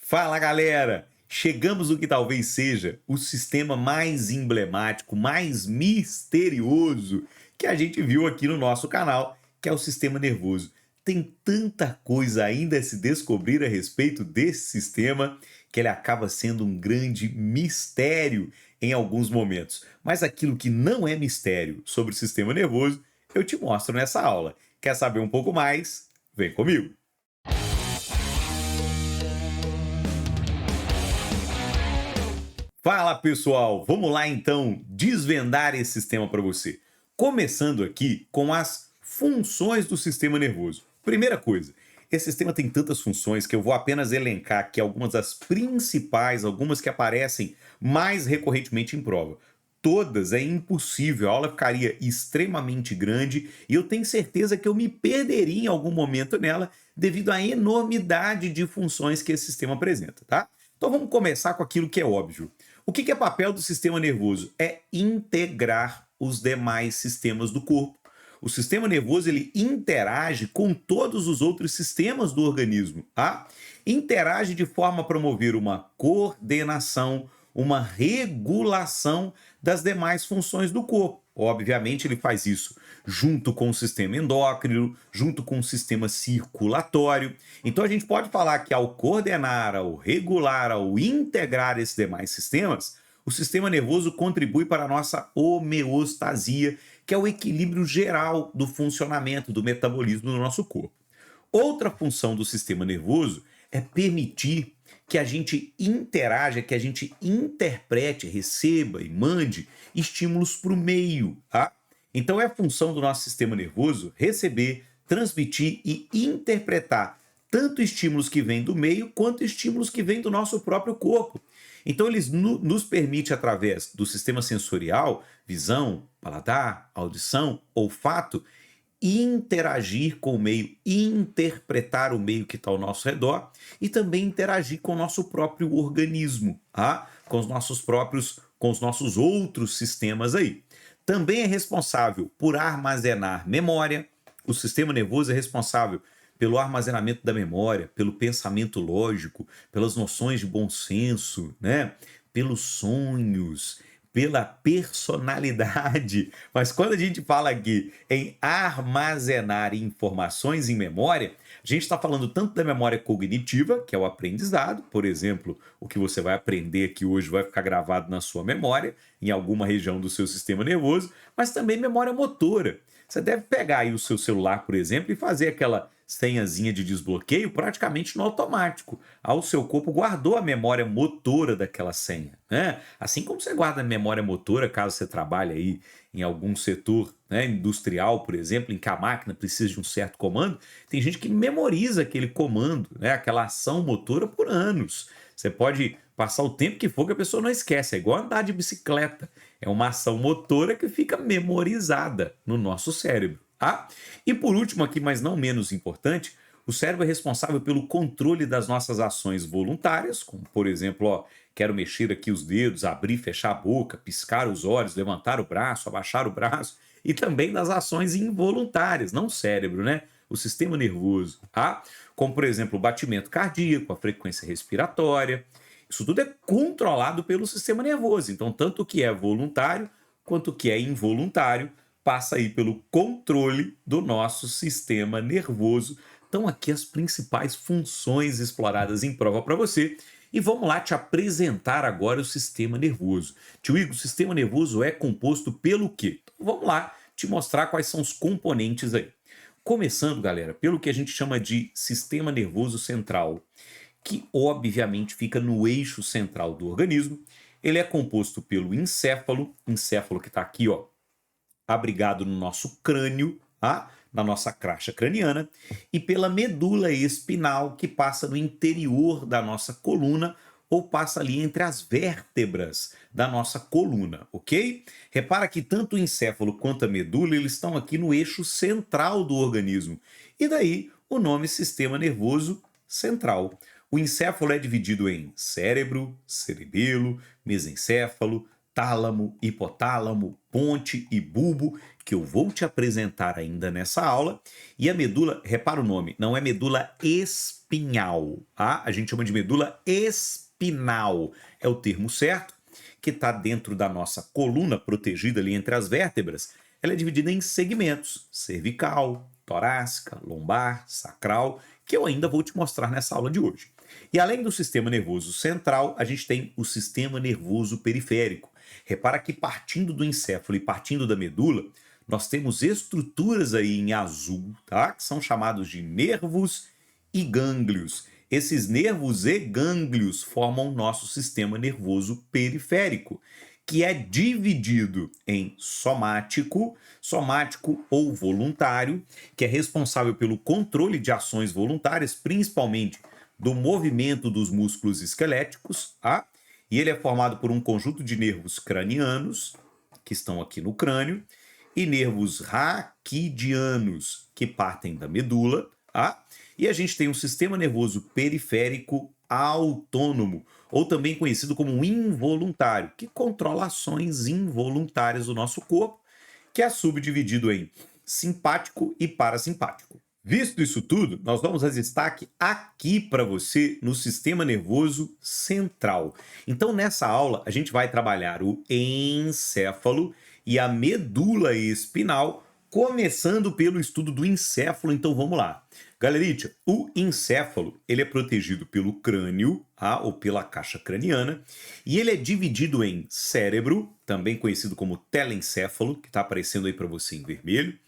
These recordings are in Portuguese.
Fala galera! Chegamos no que talvez seja o sistema mais emblemático, mais misterioso que a gente viu aqui no nosso canal, que é o sistema nervoso. Tem tanta coisa ainda a se descobrir a respeito desse sistema que ele acaba sendo um grande mistério em alguns momentos. Mas aquilo que não é mistério sobre o sistema nervoso, eu te mostro nessa aula. Quer saber um pouco mais? Vem comigo! Fala pessoal, vamos lá então desvendar esse sistema para você. Começando aqui com as funções do sistema nervoso. Primeira coisa, esse sistema tem tantas funções que eu vou apenas elencar aqui algumas das principais, algumas que aparecem mais recorrentemente em prova. Todas é impossível, a aula ficaria extremamente grande e eu tenho certeza que eu me perderia em algum momento nela devido à enormidade de funções que esse sistema apresenta, tá? Então vamos começar com aquilo que é óbvio. O que é papel do sistema nervoso? É integrar os demais sistemas do corpo. O sistema nervoso ele interage com todos os outros sistemas do organismo, tá? Interage de forma a promover uma coordenação, uma regulação das demais funções do corpo. Obviamente, ele faz isso junto com o sistema endócrino, junto com o sistema circulatório. Então, a gente pode falar que ao coordenar, ao regular, ao integrar esses demais sistemas, o sistema nervoso contribui para a nossa homeostasia, que é o equilíbrio geral do funcionamento, do metabolismo do nosso corpo. Outra função do sistema nervoso é permitir que a gente interaja, que a gente interprete, receba e mande estímulos para o meio, tá? Então é função do nosso sistema nervoso receber, transmitir e interpretar tanto estímulos que vêm do meio quanto estímulos que vêm do nosso próprio corpo. Então eles nos permite através do sistema sensorial, visão, paladar, audição, olfato, interagir com o meio, interpretar o meio que está ao nosso redor e também interagir com o nosso próprio organismo, tá? Com os nossos outros sistemas aí. Também é responsável por armazenar memória. O sistema nervoso é responsável pelo armazenamento da memória, pelo pensamento lógico, pelas noções de bom senso, né? Pelos sonhos, pela personalidade. Mas quando a gente fala aqui em armazenar informações em memória, a gente está falando tanto da memória cognitiva, que é o aprendizado, por exemplo, o que você vai aprender aqui hoje vai ficar gravado na sua memória, em alguma região do seu sistema nervoso, mas também memória motora. Você deve pegar aí o seu celular, por exemplo, e fazer aquela senhazinha de desbloqueio praticamente no automático. O seu corpo guardou a memória motora daquela senha, né? Assim como você guarda a memória motora caso você trabalhe aí em algum setor, né, industrial, por exemplo, em que a máquina precisa de um certo comando, tem gente que memoriza aquele comando, né, aquela ação motora por anos. Você pode passar o tempo que for que a pessoa não esquece, é igual andar de bicicleta. É uma ação motora que fica memorizada no nosso cérebro. Tá? E por último aqui, mas não menos importante, o cérebro é responsável pelo controle das nossas ações voluntárias, como por exemplo, ó, quero mexer aqui os dedos, abrir, fechar a boca, piscar os olhos, levantar o braço, abaixar o braço, e também das ações involuntárias, não o cérebro, né? O sistema nervoso, tá? Como por exemplo, o batimento cardíaco, a frequência respiratória. Isso tudo é controlado pelo sistema nervoso. Então, tanto o que é voluntário quanto o que é involuntário passa aí pelo controle do nosso sistema nervoso. Então, aqui as principais funções exploradas em prova para você. E vamos lá te apresentar agora o sistema nervoso. Tio Igor, o sistema nervoso é composto pelo quê? Então, vamos lá te mostrar quais são os componentes aí. Começando, galera, pelo que a gente chama de sistema nervoso central, que obviamente fica no eixo central do organismo. Ele é composto pelo encéfalo que está aqui, ó, abrigado no nosso crânio, tá? Na nossa caixa craniana, e pela medula espinal, que passa no interior da nossa coluna, ou passa ali entre as vértebras da nossa coluna, ok? Repara que tanto o encéfalo quanto a medula, eles estão aqui no eixo central do organismo. E daí o nome sistema nervoso central. O encéfalo é dividido em cérebro, cerebelo, mesencéfalo, tálamo, hipotálamo, ponte e bulbo, que eu vou te apresentar ainda nessa aula. E a medula, repara o nome, não é medula espinhal, tá? A gente chama de medula espinal, é o termo certo, que está dentro da nossa coluna protegida ali entre as vértebras. Ela é dividida em segmentos: cervical, torácica, lombar, sacral, que eu ainda vou te mostrar nessa aula de hoje. E além do sistema nervoso central, a gente tem o sistema nervoso periférico. Repara que partindo do encéfalo e partindo da medula, nós temos estruturas aí em azul, tá? Que são chamados de nervos e gânglios. Esses nervos e gânglios formam o nosso sistema nervoso periférico, que é dividido em somático ou voluntário, que é responsável pelo controle de ações voluntárias, principalmente do movimento dos músculos esqueléticos, tá? E ele é formado por um conjunto de nervos cranianos, que estão aqui no crânio, e nervos raquidianos, que partem da medula, tá? E a gente tem um sistema nervoso periférico autônomo, ou também conhecido como involuntário, que controla ações involuntárias do nosso corpo, que é subdividido em simpático e parasimpático. Visto isso tudo, nós vamos a destaque aqui para você no sistema nervoso central. Então, nessa aula, a gente vai trabalhar o encéfalo e a medula espinal, começando pelo estudo do encéfalo. Então, vamos lá. Galerite, o encéfalo ele é protegido pelo crânio, ou pela caixa craniana, e ele é dividido em cérebro, também conhecido como telencéfalo, que está aparecendo aí para você em vermelho,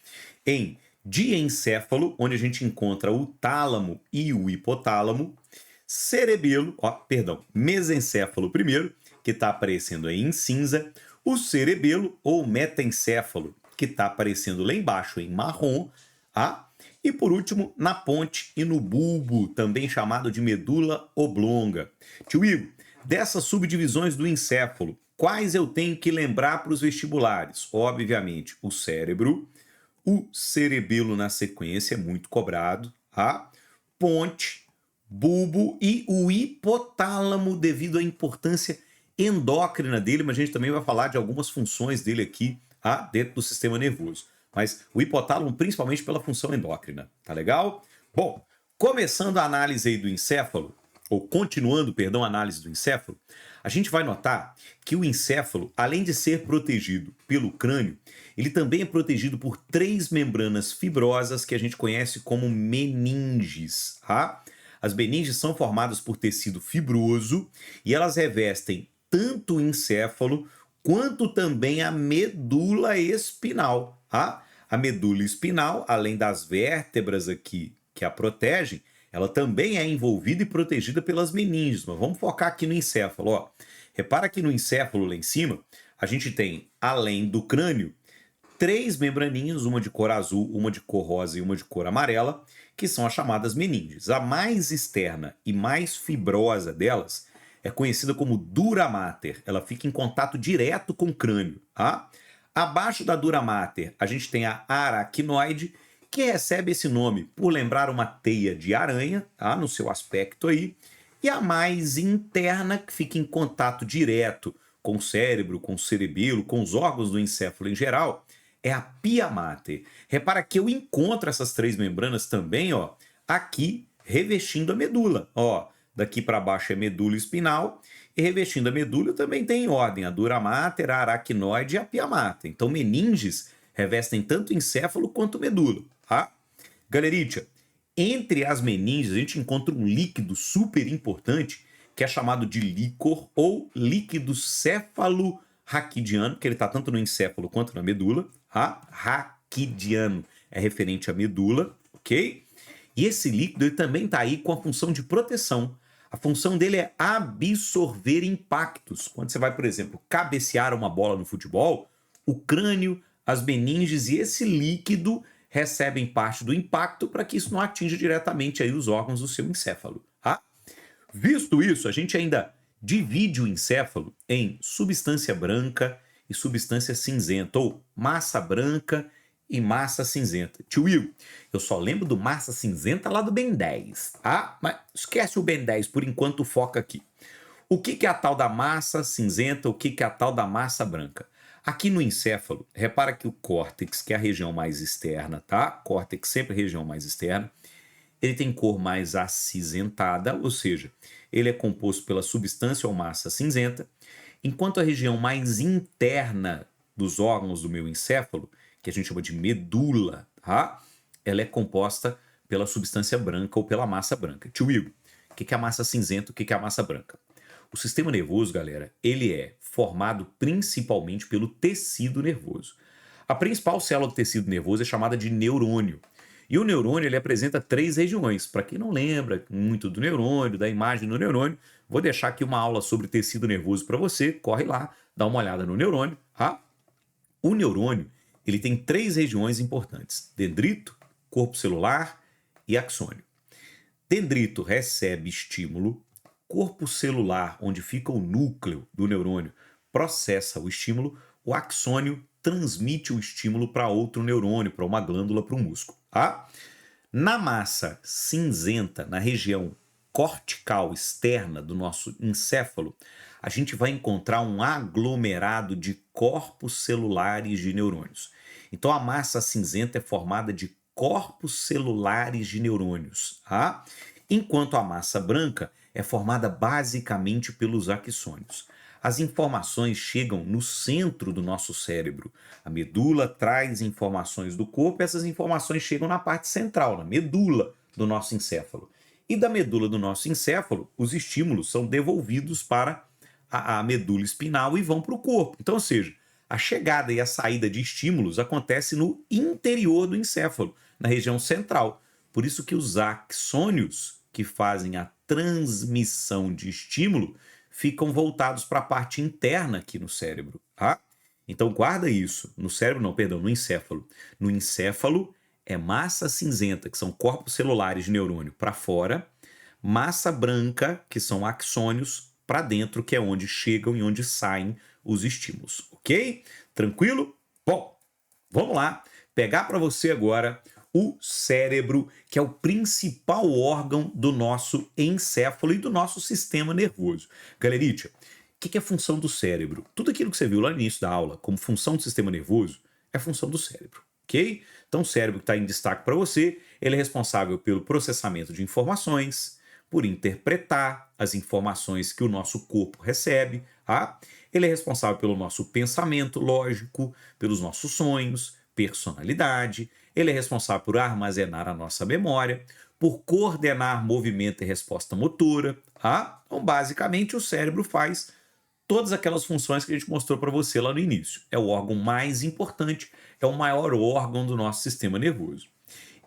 em diencéfalo, onde a gente encontra o tálamo e o hipotálamo, mesencéfalo primeiro, que está aparecendo aí em cinza, o cerebelo ou metaencéfalo, que está aparecendo lá embaixo em marrom, e por último, na ponte e no bulbo, também chamado de medula oblonga. Tio Igor, dessas subdivisões do encéfalo, quais eu tenho que lembrar para os vestibulares? Obviamente, o cérebro, o cerebelo na sequência, é muito cobrado, ponte, bulbo e o hipotálamo, devido à importância endócrina dele, mas a gente também vai falar de algumas funções dele aqui, dentro do sistema nervoso. Mas o hipotálamo principalmente pela função endócrina, tá legal? Bom, começando a análise aí do encéfalo, ou continuando, perdão, a análise do encéfalo, a gente vai notar que o encéfalo, além de ser protegido pelo crânio, ele também é protegido por 3 membranas fibrosas que a gente conhece como meninges, As meninges são formadas por tecido fibroso e elas revestem tanto o encéfalo quanto também a medula espinal, A medula espinal, além das vértebras aqui que a protegem, ela também é envolvida e protegida pelas meninges. Mas vamos focar aqui no encéfalo. Repara que no encéfalo lá em cima, a gente tem, além do crânio, 3 membraninhas, uma de cor azul, uma de cor rosa e uma de cor amarela, que são as chamadas meninges. A mais externa e mais fibrosa delas é conhecida como dura mater. Ela fica em contato direto com o crânio, Abaixo da dura mater, a gente tem a aracnoide, que recebe esse nome por lembrar uma teia de aranha, no seu aspecto aí. E a mais interna, que fica em contato direto com o cérebro, com o cerebelo, com os órgãos do encéfalo em geral, é a pia mater. Repara que eu encontro essas 3 membranas também, aqui revestindo a medula. Daqui para baixo é medula espinal, e revestindo a medula também tem em ordem a dura mater, a aracnoide e a pia mater. Então, meninges revestem tanto encéfalo quanto medula, Galerite, entre as meninges a gente encontra um líquido super importante que é chamado de líquor ou líquido céfalo-raquidiano, que ele está tanto no encéfalo quanto na medula, raquidiano é referente à medula, ok? E esse líquido ele também está aí com a função de proteção. A função dele é absorver impactos. Quando você vai, por exemplo, cabecear uma bola no futebol, o crânio, as meninges e esse líquido recebem parte do impacto para que isso não atinja diretamente aí os órgãos do seu encéfalo. Visto isso, a gente ainda divide o encéfalo em substância branca e substância cinzenta, ou massa branca e massa cinzenta. Tio Will, eu só lembro do massa cinzenta lá do Ben 10, Mas esquece o Ben 10, por enquanto foca aqui. O que é a tal da massa cinzenta? O que é a tal da massa branca? Aqui no encéfalo, repara que o córtex, que é a região mais externa, tá? Córtex sempre a região mais externa, ele tem cor mais acinzentada, ou seja, ele é composto pela substância ou massa cinzenta, enquanto a região mais interna dos órgãos do meu encéfalo, que a gente chama de medula, tá? Ela é composta pela substância branca ou pela massa branca. Tio Igor, o que é a massa cinzenta, o que é a massa branca? O sistema nervoso, galera, ele é formado principalmente pelo tecido nervoso. A principal célula do tecido nervoso é chamada de neurônio. E o neurônio ele apresenta 3 regiões. Para quem não lembra muito do neurônio, da imagem do neurônio, vou deixar aqui uma aula sobre tecido nervoso para você. Corre lá, dá uma olhada no neurônio. Tá? O neurônio ele tem 3 regiões importantes: dendrito, corpo celular e axônio. Dendrito recebe estímulo, corpo celular, onde fica o núcleo do neurônio, processa o estímulo, o axônio transmite o estímulo para outro neurônio, para uma glândula, para um músculo. Tá? Na massa cinzenta, na região cortical externa do nosso encéfalo, a gente vai encontrar um aglomerado de corpos celulares de neurônios. Então a massa cinzenta é formada de corpos celulares de neurônios, tá? Enquanto a massa branca é formada basicamente pelos axônios. As informações chegam no centro do nosso cérebro. A medula traz informações do corpo, essas informações chegam na parte central, na medula do nosso encéfalo. E da medula do nosso encéfalo, os estímulos são devolvidos para a medula espinal e vão para o corpo. Então, ou seja, a chegada e a saída de estímulos acontece no interior do encéfalo, na região central. Por isso que os axônios, que fazem a transmissão de estímulo, ficam voltados para a parte interna aqui no cérebro, tá? Então guarda isso. No cérebro não, perdão, no encéfalo. No encéfalo é massa cinzenta, que são corpos celulares de neurônio, para fora, massa branca, que são axônios, para dentro, que é onde chegam e onde saem os estímulos, ok? Tranquilo? Bom, vamos lá pegar para você agora o cérebro, que é o principal órgão do nosso encéfalo e do nosso sistema nervoso. Galerite, o que é a função do cérebro? Tudo aquilo que você viu lá no início da aula como função do sistema nervoso é função do cérebro, ok? Então o cérebro que está em destaque para você, ele é responsável pelo processamento de informações, por interpretar as informações que o nosso corpo recebe, tá? Ele é responsável pelo nosso pensamento lógico, pelos nossos sonhos, personalidade. Ele é responsável por armazenar a nossa memória, por coordenar movimento e resposta motora. Tá? Então, basicamente, o cérebro faz todas aquelas funções que a gente mostrou para você lá no início. É o órgão mais importante, é o maior órgão do nosso sistema nervoso.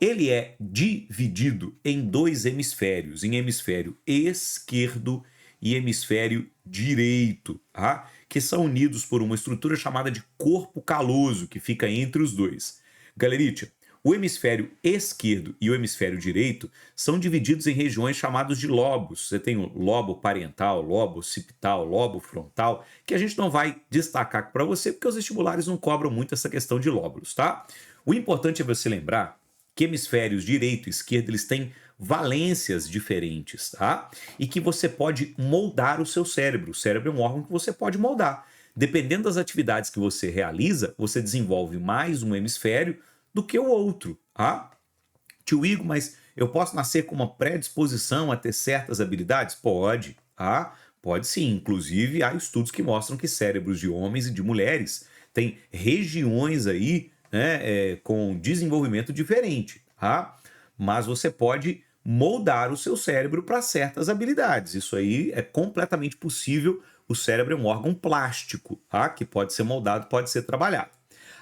Ele é dividido em 2 hemisférios, em hemisfério esquerdo e hemisfério direito, tá? Que são unidos por uma estrutura chamada de corpo caloso, que fica entre os dois. Galerite, o hemisfério esquerdo e o hemisfério direito são divididos em regiões chamadas de lobos. Você tem o lobo parietal, lobo occipital, lobo frontal, que a gente não vai destacar para você, porque os vestibulares não cobram muito essa questão de lóbulos, tá? O importante é você lembrar que hemisférios direito e esquerdo eles têm valências diferentes, tá? E que você pode moldar o seu cérebro. O cérebro é um órgão que você pode moldar. Dependendo das atividades que você realiza, você desenvolve mais um hemisfério do que o outro, tá? Tio Igor, mas eu posso nascer com uma predisposição a ter certas habilidades? Pode, tá? Pode sim. Inclusive, há estudos que mostram que cérebros de homens e de mulheres têm regiões aí, né, com desenvolvimento diferente, tá? Mas você pode moldar o seu cérebro para certas habilidades. Isso aí é completamente possível. O cérebro é um órgão plástico, tá? Que pode ser moldado, pode ser trabalhado.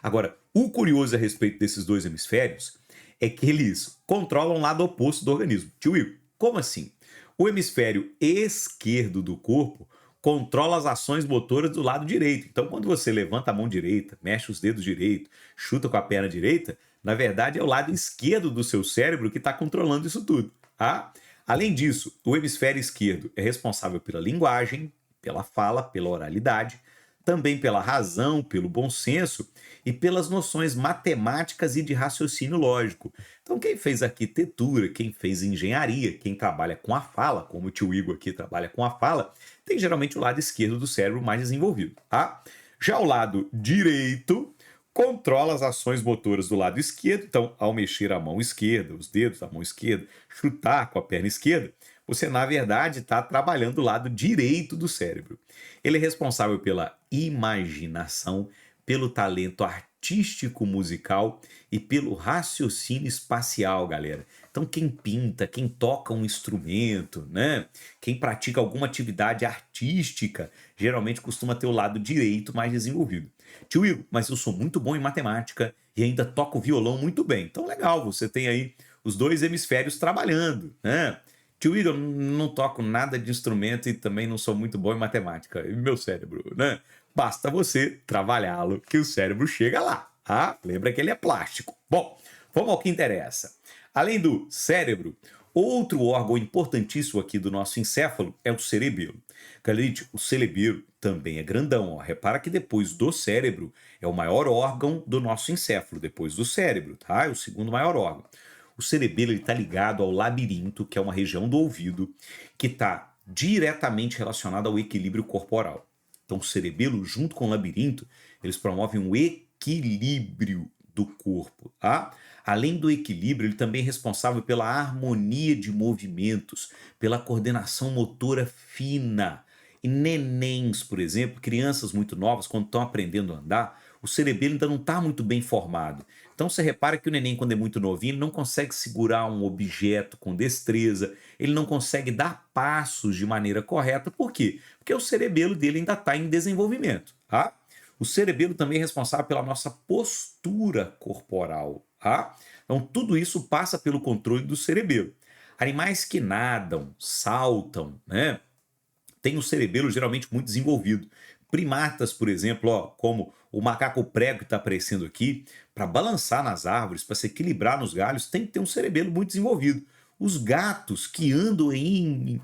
Agora, o curioso a respeito desses 2 hemisférios é que eles controlam o lado oposto do organismo. Tio Igor, como assim? O hemisfério esquerdo do corpo controla as ações motoras do lado direito. Então, quando você levanta a mão direita, mexe os dedos direito, chuta com a perna direita, na verdade é o lado esquerdo do seu cérebro que está controlando isso tudo. Tá? Além disso, o hemisfério esquerdo é responsável pela linguagem, pela fala, pela oralidade, também pela razão, pelo bom senso e pelas noções matemáticas e de raciocínio lógico. Então, quem fez arquitetura, quem fez engenharia, quem trabalha com a fala, como o tio Igor aqui trabalha com a fala, tem geralmente o lado esquerdo do cérebro mais desenvolvido, tá? Já o lado direito controla as ações motoras do lado esquerdo. Então, ao mexer a mão esquerda, os dedos da mão esquerda, chutar com a perna esquerda, você, na verdade, está trabalhando o lado direito do cérebro. Ele é responsável pela imaginação, pelo talento artístico musical e pelo raciocínio espacial, galera. Então, quem pinta, quem toca um instrumento, né? Quem pratica alguma atividade artística, geralmente costuma ter o lado direito mais desenvolvido. Tio Igor, mas eu sou muito bom em matemática e ainda toco violão muito bem. Então, legal, você tem aí os dois hemisférios trabalhando, né? Tio Igor, eu não toco nada de instrumento e também não sou muito bom em matemática. E meu cérebro, né? Basta você trabalhá-lo que o cérebro chega lá, tá? Lembra que ele é plástico. Bom, vamos ao que interessa. Além do cérebro, outro órgão importantíssimo aqui do nosso encéfalo é o cerebelo. Galera, o cerebelo também é grandão. Ó. Repara que depois do cérebro é o maior órgão do nosso encéfalo, depois do cérebro, tá? É o segundo maior órgão. O cerebelo está ligado ao labirinto, que é uma região do ouvido, que está diretamente relacionada ao equilíbrio corporal. Então, o cerebelo, junto com o labirinto, eles promovem um equilíbrio do corpo. Tá? Além do equilíbrio, ele também é responsável pela harmonia de movimentos, pela coordenação motora fina. E nenéns, por exemplo, crianças muito novas, quando estão aprendendo a andar, o cerebelo ainda não está muito bem formado. Então você repara que o neném, quando é muito novinho, ele não consegue segurar um objeto com destreza, ele não consegue dar passos de maneira correta. Por quê? Porque o cerebelo dele ainda está em desenvolvimento. Tá? O cerebelo também é responsável pela nossa postura corporal. Tá? Então tudo isso passa pelo controle do cerebelo. Animais que nadam, saltam, né? Tem o cerebelo geralmente muito desenvolvido. Primatas, por exemplo, ó, como o macaco prego que está aparecendo aqui, para balançar nas árvores, para se equilibrar nos galhos, tem que ter um cerebelo muito desenvolvido. Os gatos que andam em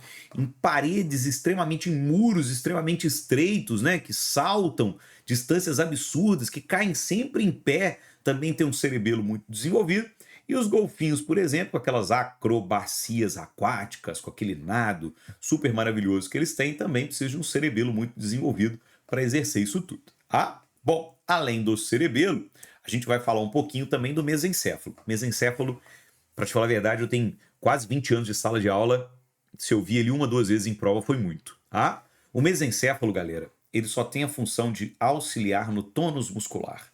paredes extremamente, em muros extremamente estreitos, né, que saltam distâncias absurdas, que caem sempre em pé, também tem um cerebelo muito desenvolvido. E os golfinhos, por exemplo, com aquelas acrobacias aquáticas, com aquele nado super maravilhoso que eles têm, também precisam de um cerebelo muito desenvolvido para exercer isso tudo. Ah, bom, além do cerebelo, a gente vai falar um pouquinho também do mesencéfalo. Mesencéfalo, para te falar a verdade, eu tenho quase 20 anos de sala de aula. Se eu vi ele uma, duas vezes em prova, foi muito. Ah, o mesencéfalo, galera, ele só tem a função de auxiliar no tônus muscular.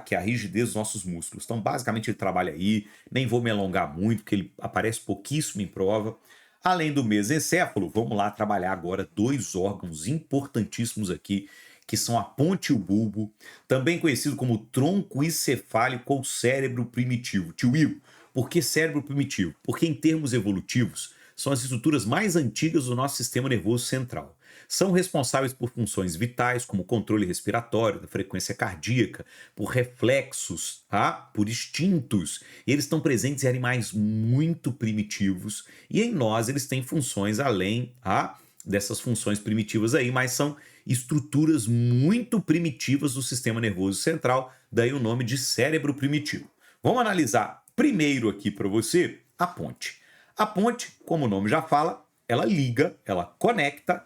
Que é a rigidez dos nossos músculos. Então, basicamente, ele trabalha aí. Nem vou me alongar muito, porque ele aparece pouquíssimo em prova. Além do mesencéfalo, vamos lá trabalhar agora dois órgãos importantíssimos aqui, que são a ponte e o bulbo, também conhecido como tronco encefálico ou cérebro primitivo. Tio Igor, por que cérebro primitivo? Porque, em termos evolutivos, são as estruturas mais antigas do nosso sistema nervoso central. São responsáveis por funções vitais, como controle respiratório, da frequência cardíaca, por reflexos, por instintos. E eles estão presentes em animais muito primitivos e em nós eles têm funções além dessas funções primitivas aí, mas são estruturas muito primitivas do sistema nervoso central, daí o nome de cérebro primitivo. Vamos analisar primeiro aqui para você a ponte. A ponte, como o nome já fala, ela liga, ela conecta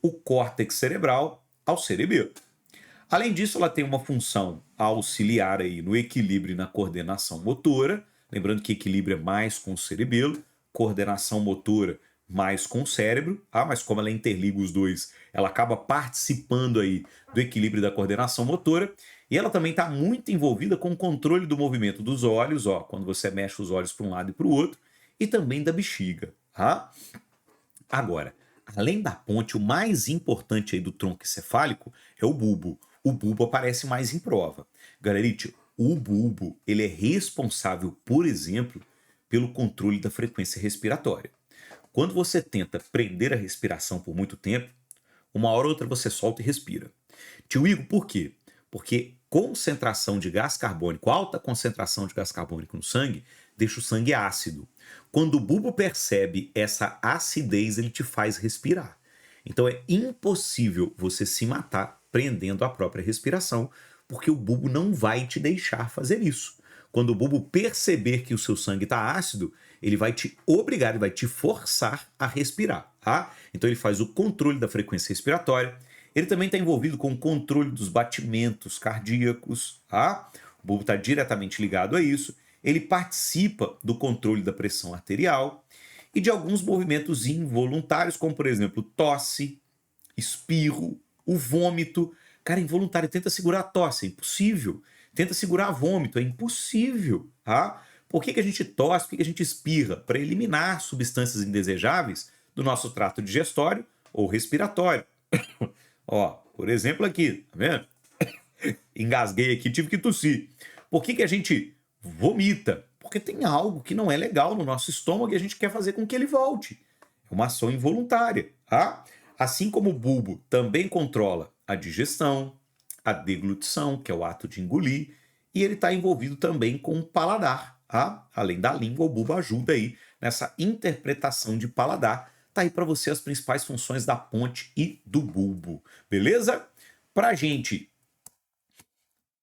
o córtex cerebral ao cerebelo. Além disso, ela tem uma função auxiliar aí no equilíbrio e na coordenação motora. Lembrando que equilíbrio é mais com o cerebelo, coordenação motora mais com o cérebro, mas como ela interliga os dois, ela acaba participando aí do equilíbrio e da coordenação motora. E ela também está muito envolvida com o controle do movimento dos olhos, quando você mexe os olhos para um lado e para o outro, e também da bexiga. Agora, além da ponte, o mais importante aí do tronco encefálico é o bulbo. O bulbo aparece mais em prova. Galerite, o bulbo ele é responsável, por exemplo, pelo controle da frequência respiratória. Quando você tenta prender a respiração por muito tempo, uma hora ou outra você solta e respira. Tio Igor, por quê? Porque concentração de gás carbônico, alta concentração de gás carbônico no sangue, deixa o sangue ácido. Quando o bulbo percebe essa acidez, ele te faz respirar. Então é impossível você se matar prendendo a própria respiração, porque o bulbo não vai te deixar fazer isso. Quando o bulbo perceber que o seu sangue está ácido, ele vai te obrigar, ele vai te forçar a respirar, tá? Então ele faz o controle da frequência respiratória. Ele também está envolvido com o controle dos batimentos cardíacos, tá? O bulbo está diretamente ligado a isso. Ele participa do controle da pressão arterial e de alguns movimentos involuntários, como por exemplo tosse, espirro, o vômito. Cara, involuntário, tenta segurar a tosse, é impossível. Tenta segurar vômito, é impossível, tá? Por que a gente tosse, por que a gente espirra? Para eliminar substâncias indesejáveis do nosso trato digestório ou respiratório. Ó, por exemplo aqui, tá vendo? Engasguei aqui, tive que tossir. Por que a gente vomita? Porque tem algo que não é legal no nosso estômago e a gente quer fazer com que ele volte. É uma ação involuntária, tá? Assim como o bulbo também controla a digestão, a deglutição, que é o ato de engolir, e ele está envolvido também com o paladar, tá? Além da língua, o bulbo ajuda aí nessa interpretação de paladar. Tá aí para você as principais funções da ponte e do bulbo, beleza? Pra gente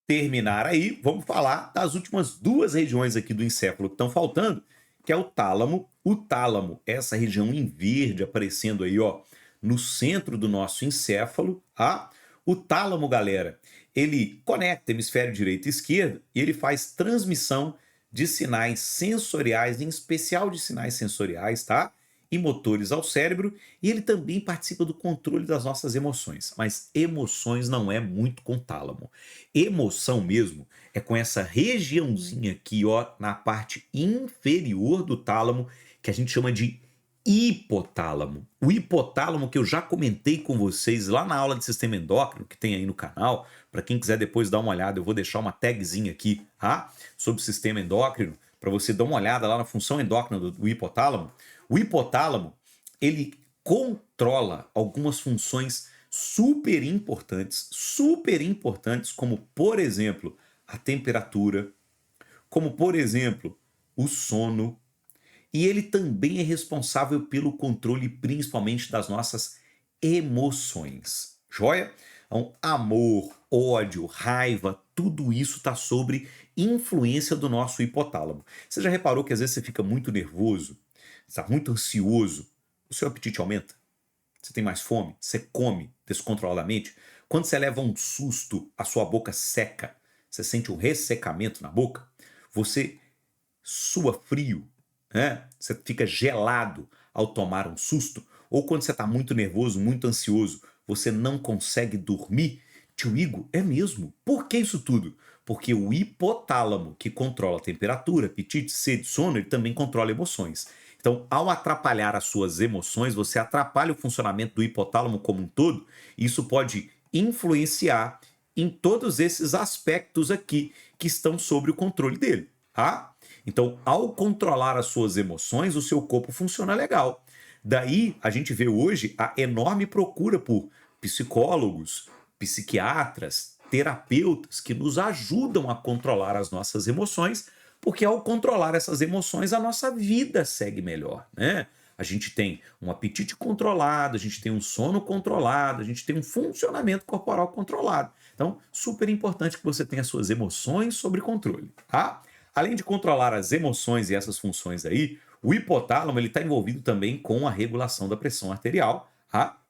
terminar aí, vamos falar das últimas duas regiões aqui do encéfalo que estão faltando, que é o tálamo. O tálamo, essa região em verde aparecendo aí, ó, no centro do nosso encéfalo, tá? O tálamo, galera, ele conecta hemisfério direito e esquerdo e ele faz transmissão de sinais sensoriais, em especial de sinais sensoriais, tá? E motores ao cérebro, e ele também participa do controle das nossas emoções. Mas emoções não é muito com tálamo. Emoção mesmo é com essa regiãozinha aqui, ó, na parte inferior do tálamo, que a gente chama de hipotálamo. O hipotálamo que eu já comentei com vocês lá na aula de sistema endócrino, que tem aí no canal, para quem quiser depois dar uma olhada, eu vou deixar uma tagzinha aqui, tá? Sobre o sistema endócrino, para você dar uma olhada lá na função endócrina do hipotálamo. O hipotálamo, ele controla algumas funções super importantes, como, por exemplo, a temperatura, como, por exemplo, o sono, e ele também é responsável pelo controle principalmente das nossas emoções. Joia? Então, amor, ódio, raiva, tudo isso está sobre influência do nosso hipotálamo. Você já reparou que às vezes você fica muito nervoso, está muito ansioso, o seu apetite aumenta? Você tem mais fome? Você come descontroladamente? Quando você leva um susto, a sua boca seca, você sente um ressecamento na boca? Você sua frio? Você fica gelado ao tomar um susto, ou quando você está muito nervoso, muito ansioso, você não consegue dormir. Tio Igor, é mesmo? Por que isso tudo? Porque o hipotálamo, que controla a temperatura, apetite, sede, sono, ele também controla emoções. Então, ao atrapalhar as suas emoções, você atrapalha o funcionamento do hipotálamo como um todo, e isso pode influenciar em todos esses aspectos aqui que estão sob o controle dele, tá? Então, ao controlar as suas emoções, o seu corpo funciona legal. Daí, a gente vê hoje a enorme procura por psicólogos, psiquiatras, terapeutas que nos ajudam a controlar as nossas emoções, porque ao controlar essas emoções, a nossa vida segue melhor, né? A gente tem um apetite controlado, a gente tem um sono controlado, a gente tem um funcionamento corporal controlado. Então, super importante que você tenha as suas emoções sob controle, tá? Além de controlar as emoções e essas funções aí, o hipotálamo está envolvido também com a regulação da pressão arterial, tá?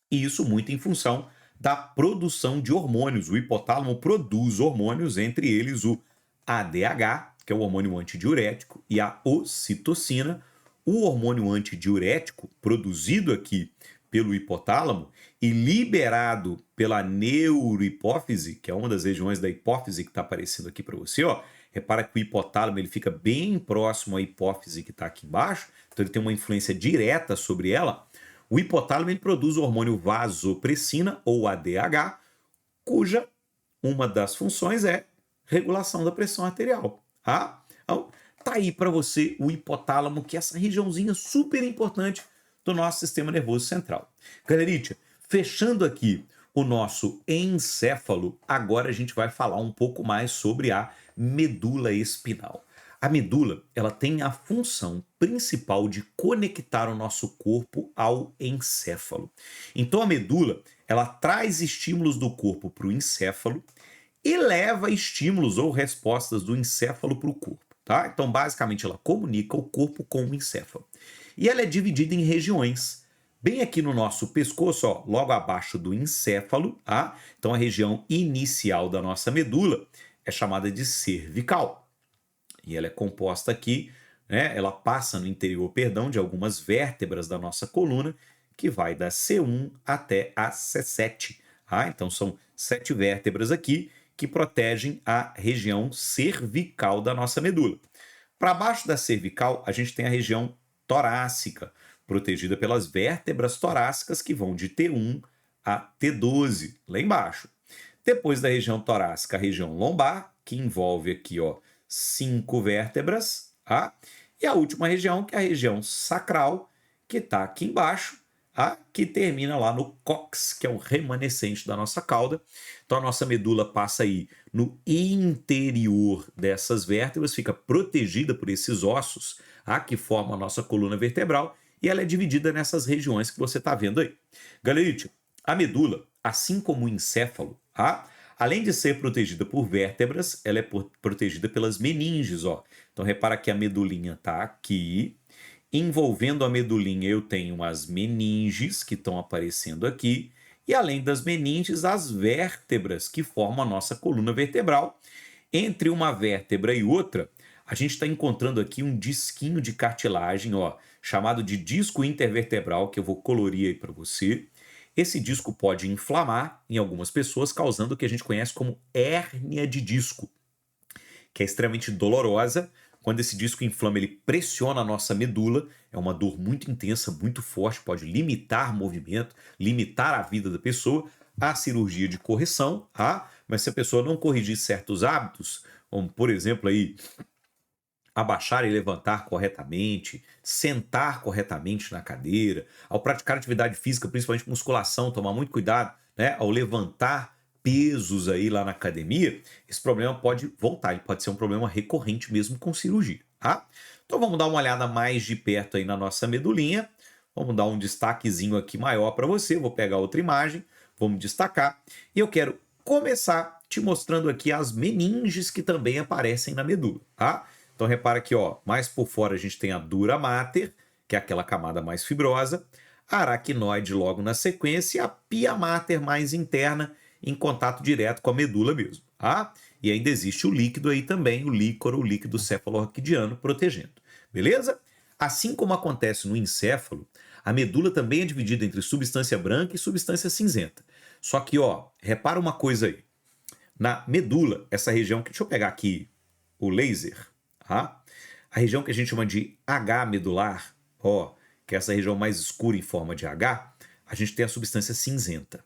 E isso muito em função da produção de hormônios. O hipotálamo produz hormônios, entre eles o ADH, que é o hormônio antidiurético, e a ocitocina. O hormônio antidiurético, produzido aqui pelo hipotálamo e liberado pela neurohipófise, que é uma das regiões da hipófise que está aparecendo aqui para você, ó. Repara que o hipotálamo ele fica bem próximo à hipófise que está aqui embaixo, então ele tem uma influência direta sobre ela. O hipotálamo ele produz o hormônio vasopressina, ou ADH, cuja uma das funções é regulação da pressão arterial. Tá? Então, tá aí para você o hipotálamo, que é essa regiãozinha super importante do nosso sistema nervoso central. Galerita, fechando aqui o nosso encéfalo, agora a gente vai falar um pouco mais sobre a medula espinal. A medula, ela tem a função principal de conectar o nosso corpo ao encéfalo. Então a medula, ela traz estímulos do corpo para o encéfalo e leva estímulos ou respostas do encéfalo para o corpo, tá? Então basicamente ela comunica o corpo com o encéfalo. E ela é dividida em regiões. Bem aqui no nosso pescoço, ó, logo abaixo do encéfalo, tá? Então a região inicial da nossa medula é chamada de cervical. E ela é composta aqui, né? Ela passa no interior, perdão, de algumas vértebras da nossa coluna, que vai da C1 até a C7. Tá? Então são 7 vértebras aqui que protegem a região cervical da nossa medula. Para baixo da cervical, a gente tem a região torácica, protegida pelas vértebras torácicas que vão de T1 a T12, lá embaixo. Depois da região torácica, a região lombar, que envolve aqui, ó, 5 vértebras, tá? E a última região, que é a região sacral, que está aqui embaixo, tá? Que termina lá no cóccix, que é o remanescente da nossa cauda. Então a nossa medula passa aí no interior dessas vértebras, fica protegida por esses ossos, tá? Que formam a nossa coluna vertebral, e ela é dividida nessas regiões que você está vendo aí. Galerite, a medula, assim como o encéfalo, tá? Além de ser protegida por vértebras, ela é protegida pelas meninges, ó. Então repara que a medulinha está aqui. Envolvendo a medulinha eu tenho as meninges que estão aparecendo aqui. E além das meninges, as vértebras que formam a nossa coluna vertebral. Entre uma vértebra e outra, a gente está encontrando aqui um disquinho de cartilagem, ó, chamado de disco intervertebral, que eu vou colorir aí para você. Esse disco pode inflamar em algumas pessoas, causando o que a gente conhece como hérnia de disco, que é extremamente dolorosa. Quando esse disco inflama, ele pressiona a nossa medula, é uma dor muito intensa, muito forte, pode limitar movimento, limitar a vida da pessoa. A cirurgia de correção, tá? Mas se a pessoa não corrigir certos hábitos, como por exemplo aí abaixar e levantar corretamente, sentar corretamente na cadeira, ao praticar atividade física, principalmente musculação, tomar muito cuidado, né? Ao levantar pesos aí lá na academia, esse problema pode voltar, ele pode ser um problema recorrente mesmo com cirurgia, tá? Então vamos dar uma olhada mais de perto aí na nossa medulinha, vamos dar um destaquezinho aqui maior para você, vou pegar outra imagem, vamos destacar, e eu quero começar te mostrando aqui as meninges que também aparecem na medula, tá? Então repara que, ó, mais por fora a gente tem a dura mater, que é aquela camada mais fibrosa, a aracnoide logo na sequência e a pia mater mais interna, em contato direto com a medula mesmo, tá? E ainda existe o líquido aí também, o líquor, o líquido cefalorraquidiano, protegendo, beleza? Assim como acontece no encéfalo, a medula também é dividida entre substância branca e substância cinzenta. Só que, ó, repara uma coisa aí. Na medula, essa região, deixa eu pegar aqui o laser, tá? A região que a gente chama de H medular, ó, que é essa região mais escura em forma de H, a gente tem a substância cinzenta.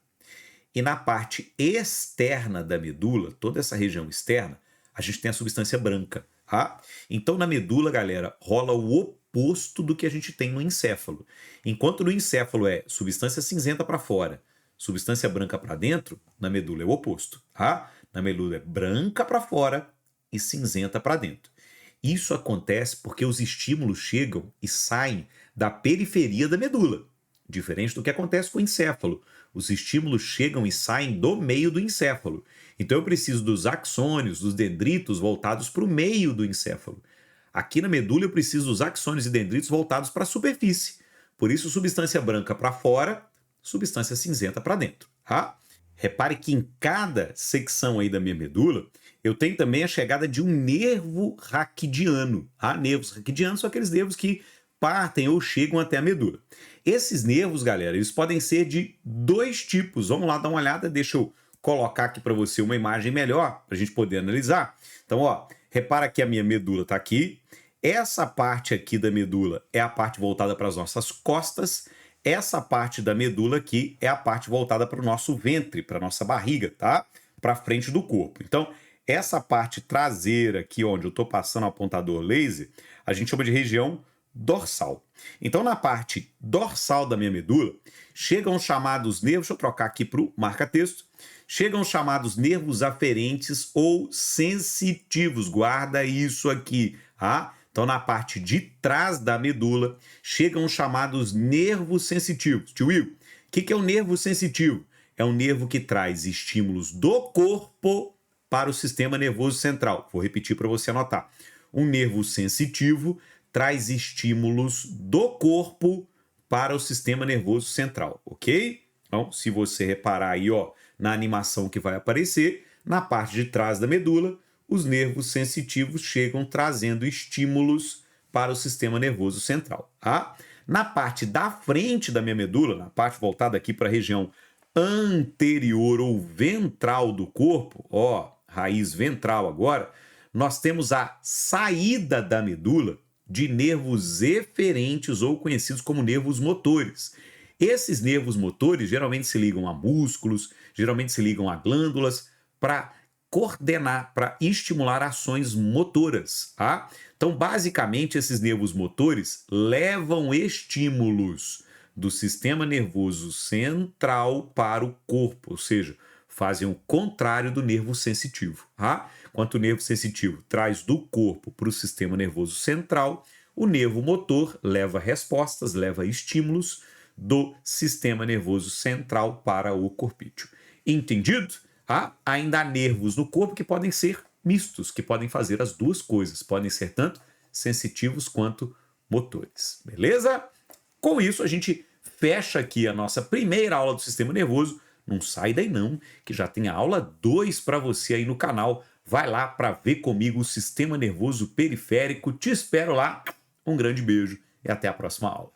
E na parte externa da medula, toda essa região externa, a gente tem a substância branca, tá? Então na medula, galera, rola o oposto do que a gente tem no encéfalo. Enquanto no encéfalo é substância cinzenta para fora, substância branca para dentro, na medula é o oposto, tá? Na medula é branca para fora e cinzenta para dentro. Isso acontece porque os estímulos chegam e saem da periferia da medula, diferente do que acontece com o encéfalo. Os estímulos chegam e saem do meio do encéfalo. Então eu preciso dos axônios, dos dendritos voltados para o meio do encéfalo. Aqui na medula eu preciso dos axônios e dendritos voltados para a superfície. Por isso, substância branca para fora, substância cinzenta para dentro, tá? Repare que em cada secção aí da minha medula, eu tenho também a chegada de um nervo raquidiano. Nervos raquidianos são aqueles nervos que partem ou chegam até a medula. Esses nervos, galera, eles podem ser de 2 tipos. Vamos lá dar uma olhada, deixa eu colocar aqui para você uma imagem melhor, para a gente poder analisar. Então, ó, repara que a minha medula está aqui. Essa parte aqui da medula é a parte voltada para as nossas costas. Essa parte da medula aqui é a parte voltada para o nosso ventre, para a nossa barriga, tá? Para frente do corpo. Então, essa parte traseira aqui, onde eu estou passando o apontador laser, a gente chama de região dorsal. Então, na parte dorsal da minha medula, chegam os chamados nervos, deixa eu trocar aqui para o marca-texto, chegam os chamados nervos aferentes ou sensitivos. Guarda isso aqui. Ah, então, na parte de trás da medula, chegam os chamados nervos sensitivos. Tio Igor, o que é o nervo sensitivo? É um nervo que traz estímulos do corpo para o sistema nervoso central. Vou repetir para você anotar. Um nervo sensitivo traz estímulos do corpo para o sistema nervoso central, ok? Então, se você reparar aí, ó, na animação que vai aparecer, na parte de trás da medula, os nervos sensitivos chegam trazendo estímulos para o sistema nervoso central. Tá? Na parte da frente da minha medula, na parte voltada aqui para a região anterior ou ventral do corpo, ó, raiz ventral agora, nós temos a saída da medula de nervos eferentes ou conhecidos como nervos motores. Esses nervos motores geralmente se ligam a músculos, geralmente se ligam a glândulas para coordenar, para estimular ações motoras. Tá? Então, basicamente, esses nervos motores levam estímulos do sistema nervoso central para o corpo, ou seja, fazem o contrário do nervo sensitivo. Tá? Enquanto o nervo sensitivo traz do corpo para o sistema nervoso central, o nervo motor leva respostas, leva estímulos do sistema nervoso central para o corpício. Entendido? Ainda há nervos no corpo que podem ser mistos, que podem fazer as duas coisas, podem ser tanto sensitivos quanto motores. Beleza? Com isso, a gente fecha aqui a nossa primeira aula do sistema nervoso. Não sai daí não, que já tem a aula 2 para você aí no canal. Vai lá para ver comigo o sistema nervoso periférico. Te espero lá. Um grande beijo e até a próxima aula.